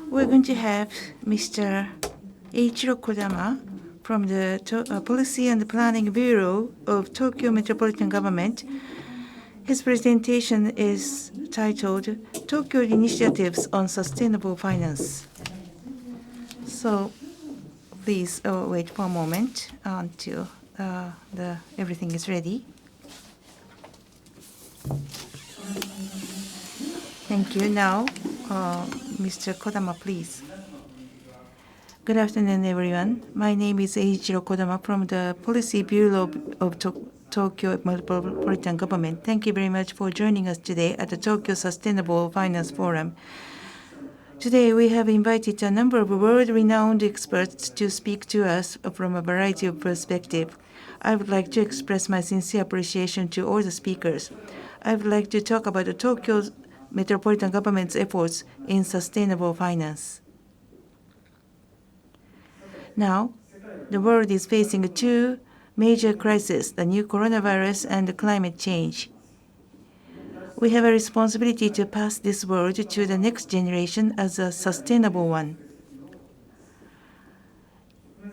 We're going to have Mr. Eiichiro Kodama from the Policy and Planning Bureau of Tokyo Metropolitan Government. His presentation is titled Tokyo Initiatives on Sustainable Finance. So please wait for a moment until everything is ready. Thank you. Now, Mr. Kodama, please. Good afternoon, everyone. My name is Eiichiro Kodama from the Policy Bureau of Tokyo Metropolitan Government. Thank you very much for joining us today at the Tokyo Sustainable Finance Forum. Today, we have invited a number of world-renowned experts to speak to us from a variety of perspectives. I would like to express my sincere appreciation to all the speakers. I would like to talk about the Tokyo Metropolitan Government's efforts in sustainable finance. Now, the world is facing two major crises, the new coronavirus and the climate change. We have a responsibility to pass this world to the next generation as a sustainable one.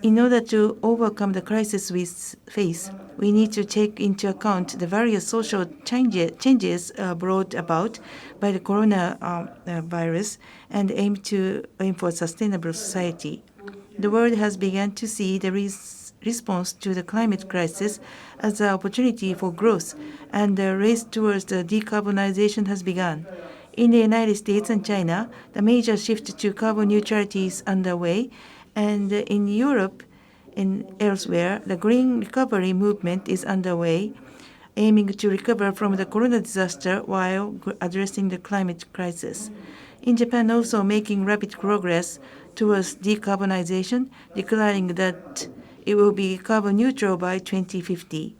In order to overcome the crisis we face, we need to take into account the various social changes brought about by the coronavirus and aim for sustainable society. The world has begun to see the response to the climate crisis as an opportunity for growth, and the race towards the decarbonization has begun. In the United States and China, the major shift to carbon neutrality is underway, and in Europe and elsewhere, the green recovery movement is underway, aiming to recover from the corona disaster while addressing the climate crisis. In Japan, also making rapid progress towards decarbonization, declaring that it will be carbon neutral by 2050.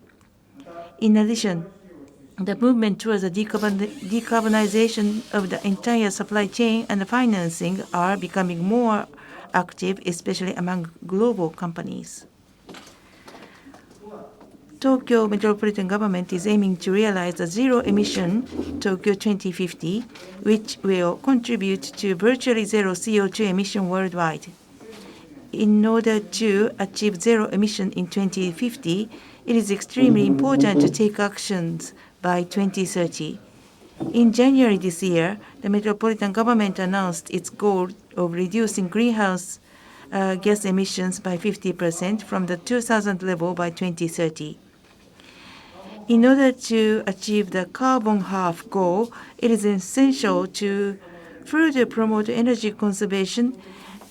In addition, the movement towards the decarbonization of the entire supply chain and the financing are becoming more active, especially among global companies. Tokyo Metropolitan Government is aiming to realize a zero-emission Tokyo 2050, which will contribute to virtually zero CO2 emission worldwide. In order to achieve zero emission in 2050, it is extremely important to take actions by 2030. In January this year, the Metropolitan Government announced its goal of reducing greenhouse gas emissions by 50% from the 2000 level by 2030. In order to achieve the carbon half goal, it is essential to further promote energy conservation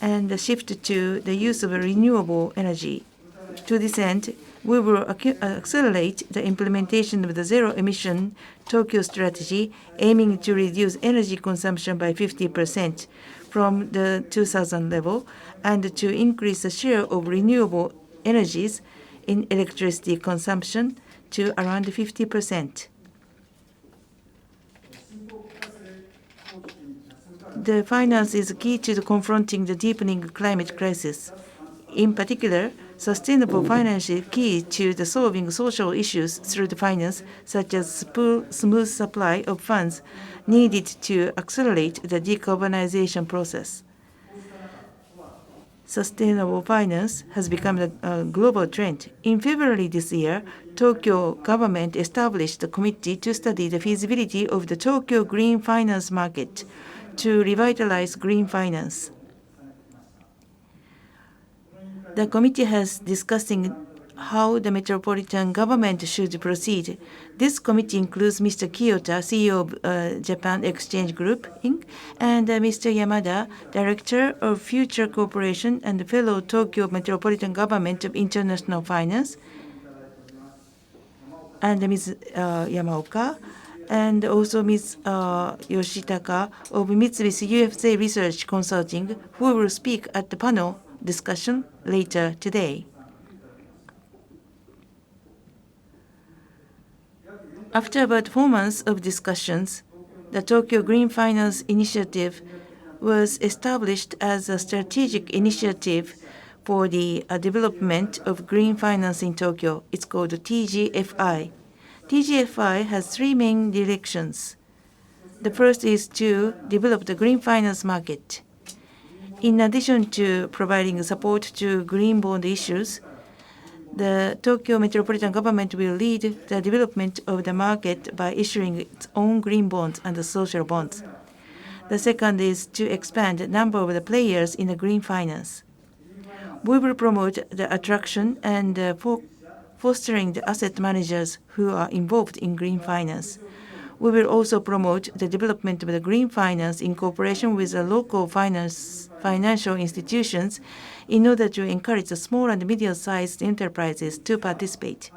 and shift to the use of renewable energy. To this end, we will accelerate the implementation of the zero-emission Tokyo strategy, aiming to reduce energy consumption by 50% from the 2000 level and to increase the share of renewable energies in electricity consumption to around 50%. The finance is key to confronting the deepening climate crisis. In particular, sustainable finance is key to the solving social issues through the finance, such as smooth supply of funds needed to accelerate the decarbonization process. Sustainable finance has become a global trend. In February this year, Tokyo government established a committee to study the feasibility of the Tokyo green finance market to revitalize green finance. The committee has discussing how the Metropolitan Government should proceed. This committee includes Mr. Kiyota, CEO of Japan Exchange Group, Inc., and Mr. Yamada, Director of Future Corporation and Fellow Tokyo Metropolitan Government of International Finance, and Ms. Yamaoka, and also Ms. Yoshitaka of Mitsubishi UFJ Research Consulting, who will speak at the panel discussion later today. After about 4 months of discussions, the Tokyo Green Finance Initiative was established as a strategic initiative for the development of green finance in Tokyo. It's called TGFI. TGFI has 3 main directions. The first is to develop the green finance market. In addition to providing support to green bond issues, the Tokyo Metropolitan Government will lead the development of the market by issuing its own green bonds and social bonds. The second is to expand the number of the players in the green finance. We will promote the attraction and fostering the asset managers who are involved in green finance. We will also promote the development of the green finance in cooperation with the local financial institutions in order to encourage the small and medium-sized enterprises to participate.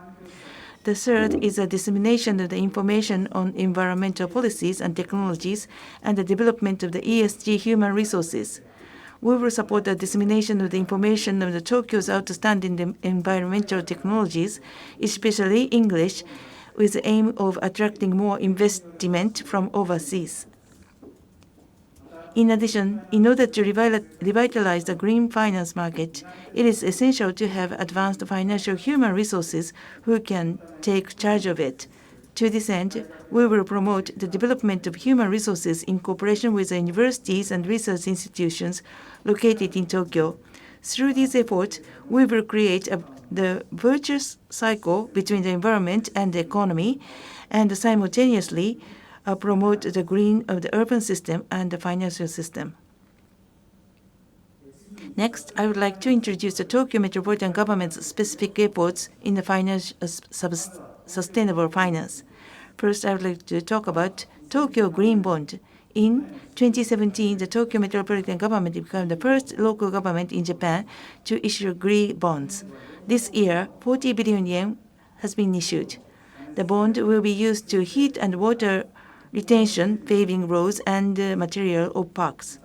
The third is the dissemination of the information on environmental policies and technologies and the development of the ESG human resources. We will support the dissemination of the information of the Tokyo's outstanding environmental technologies, especially English, with the aim of attracting more investment from overseas. In addition, in order to revitalize the green finance market, it is essential to have advanced financial human resources who can take charge of it. To this end, we will promote the development of human resources in cooperation with the universities and research institutions located in Tokyo. Through these efforts, we will create the virtuous cycle between the environment and the economy, and simultaneously promote the green of the urban system and the financial system. Next, I would like to introduce the Tokyo Metropolitan Government's specific efforts in the sustainable finance. First, I would like to talk about Tokyo Green Bond. In 2017, the Tokyo Metropolitan Government became the first local government in Japan to issue green bonds. This year, 40 billion yen has been issued. The bond will be used to heat and water retention, paving roads, and material of parks.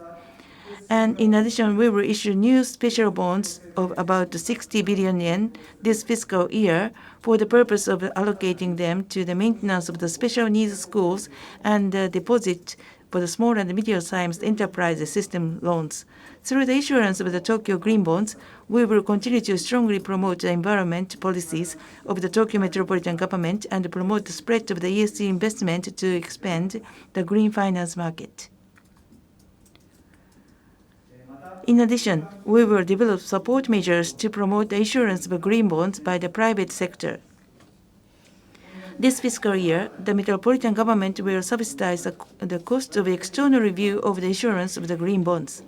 And in addition, we will issue new special bonds of about 60 billion yen this fiscal year for the purpose of allocating them to the maintenance of the special needs schools and deposit for the small and medium-sized enterprise system loans. Through the issuance of the Tokyo Green Bonds, we will continue to strongly promote the environment policies of the Tokyo Metropolitan Government and promote the spread of the ESG investment to expand the green finance market. In addition, we will develop support measures to promote the issuance of green bonds by the private sector. This fiscal year, the Metropolitan Government will subsidize the cost of external review of the issuance of the green bonds.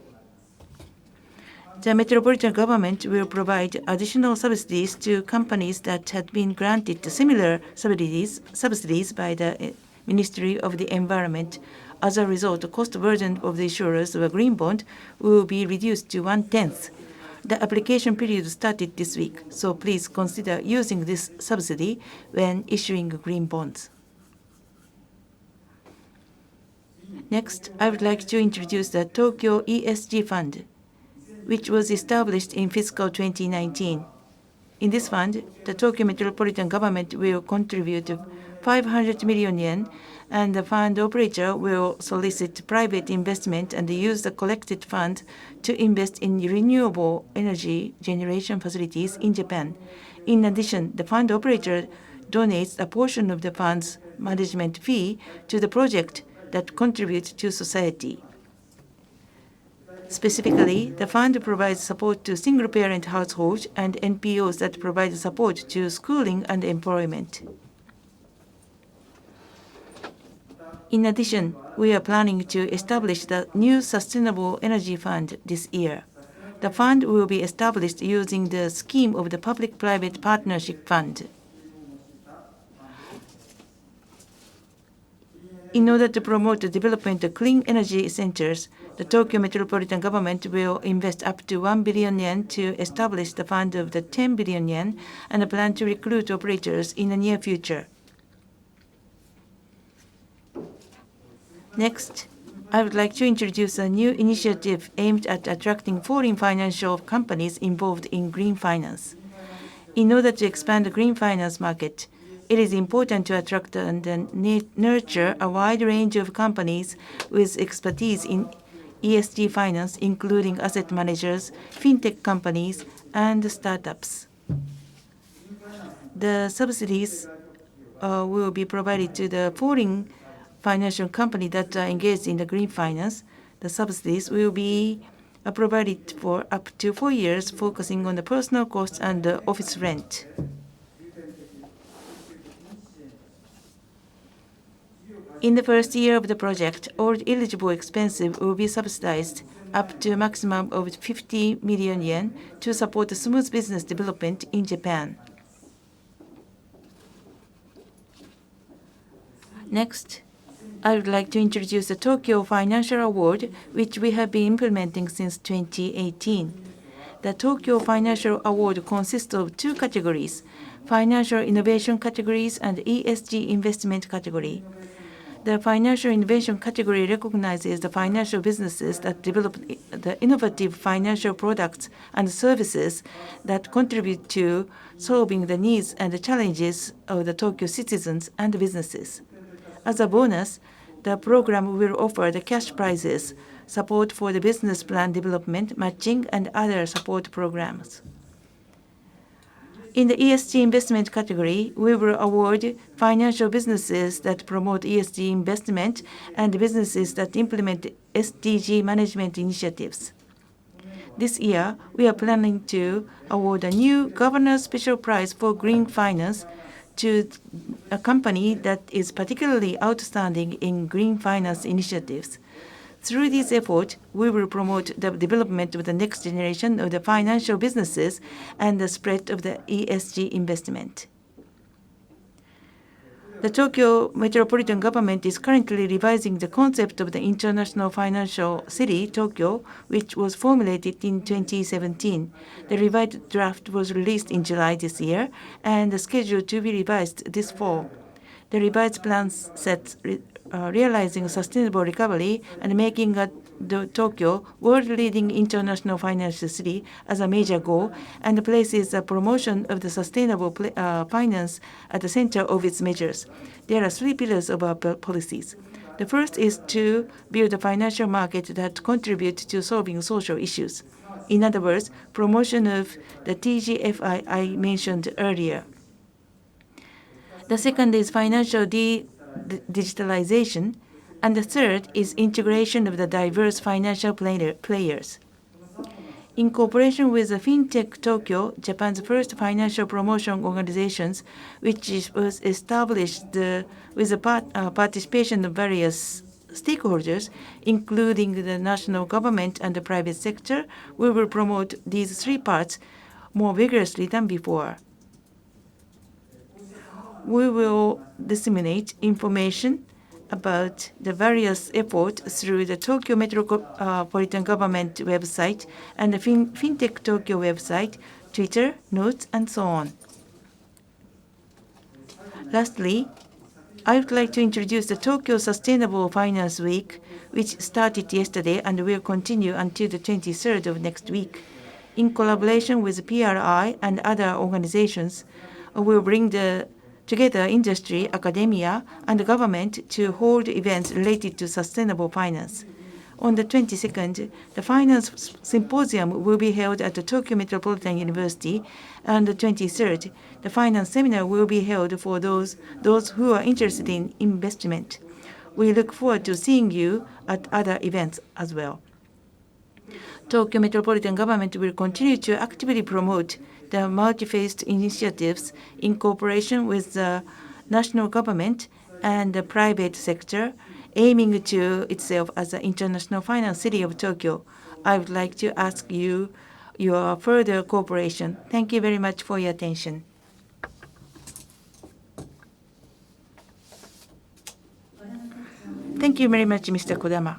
The Metropolitan Government will provide additional subsidies to companies that had been granted similar subsidies by the Ministry of the Environment. As a result, the cost burden of the issuers of a green bond will be reduced to 1/10. The application period started this week, so please consider using this subsidy when issuing green bonds. Next, I would like to introduce the Tokyo ESG Fund, which was established in fiscal 2019. In this fund, the Tokyo Metropolitan Government will contribute 500 million yen, and the fund operator will solicit private investment and use the collected fund to invest in renewable energy generation facilities in Japan. In addition, the fund operator donates a portion of the fund's management fee to the project that contributes to society. Specifically, the fund provides support to single-parent households and NPOs that provide support to schooling and employment. In addition, we are planning to establish the new Sustainable Energy Fund this year. The fund will be established using the scheme of the Public-Private Partnership Fund. In order to promote the development of clean energy centers, the Tokyo Metropolitan Government will invest up to 1 billion yen to establish the fund of the 10 billion yen and plan to recruit operators in the near future. Next, I would like to introduce a new initiative aimed at attracting foreign financial companies involved in green finance. In order to expand the green finance market, it is important to attract and nurture a wide range of companies with expertise in ESG finance, including asset managers, fintech companies, and startups. The subsidies will be provided to the foreign financial companies that are engaged in the green finance. The subsidies will be provided for up to 4 years, focusing on the personal costs and the office rent. In the first year of the project, all eligible expenses will be subsidized up to a maximum of 50 million yen to support the smooth business development in Japan. Next, I would like to introduce the Tokyo Financial Award, which we have been implementing since 2018. The Tokyo Financial Award consists of 2 categories, Financial Innovation categories and ESG Investment category. The Financial Innovation category recognizes the financial businesses that develop the innovative financial products and services that contribute to solving the needs and the challenges of the Tokyo citizens and businesses. As a bonus, the program will offer the cash prizes, support for the business plan development, matching, and other support programs. In the ESG investment category, we will award financial businesses that promote ESG investment and businesses that implement SDG management initiatives. This year, we are planning to award a new Governor's Special Prize for Green Finance to a company that is particularly outstanding in green finance initiatives. Through this effort, we will promote the development of the next generation of the financial businesses and the spread of the ESG investment. The Tokyo Metropolitan Government is currently revising the concept of the International Financial City, Tokyo, which was formulated in 2017. The revised draft was released in July this year and is scheduled to be revised this fall. The revised plan sets realizing sustainable recovery and making the Tokyo world-leading international financial city as a major goal, and places the promotion of the sustainable finance at the center of its measures. There are 3 pillars of our policies. The first is to build a financial market that contributes to solving social issues. In other words, promotion of the TGFI I mentioned earlier. The second is financial digitalization, and the third is integration of the diverse financial players. In cooperation with the FinTech Tokyo, Japan's first financial promotion organization, which was established with the participation of various stakeholders, including the national government and the private sector, we will promote these 3 parts more vigorously than before. We will disseminate information about the various efforts through the Tokyo Metropolitan Government website and the FinTech Tokyo website, Twitter, notes, and so on. Lastly, I would like to introduce the Tokyo Sustainable Finance Week, which started yesterday and will continue until the 23rd of next week. In collaboration with PRI and other organizations, we will bring together industry, academia, and the government to hold events related to sustainable finance. On the 22nd, the Finance Symposium will be held at the Tokyo Metropolitan University, and the 23rd, the Finance Seminar will be held for those who are interested in investment. We look forward to seeing you at other events as well. Tokyo Metropolitan Government will continue to actively promote the multi-phased initiatives in cooperation with the national government and the private sector, aiming to itself as the international finance city of Tokyo. I would like to ask you your further cooperation. Thank you very much for your attention. Thank you very much, Mr. Kodama.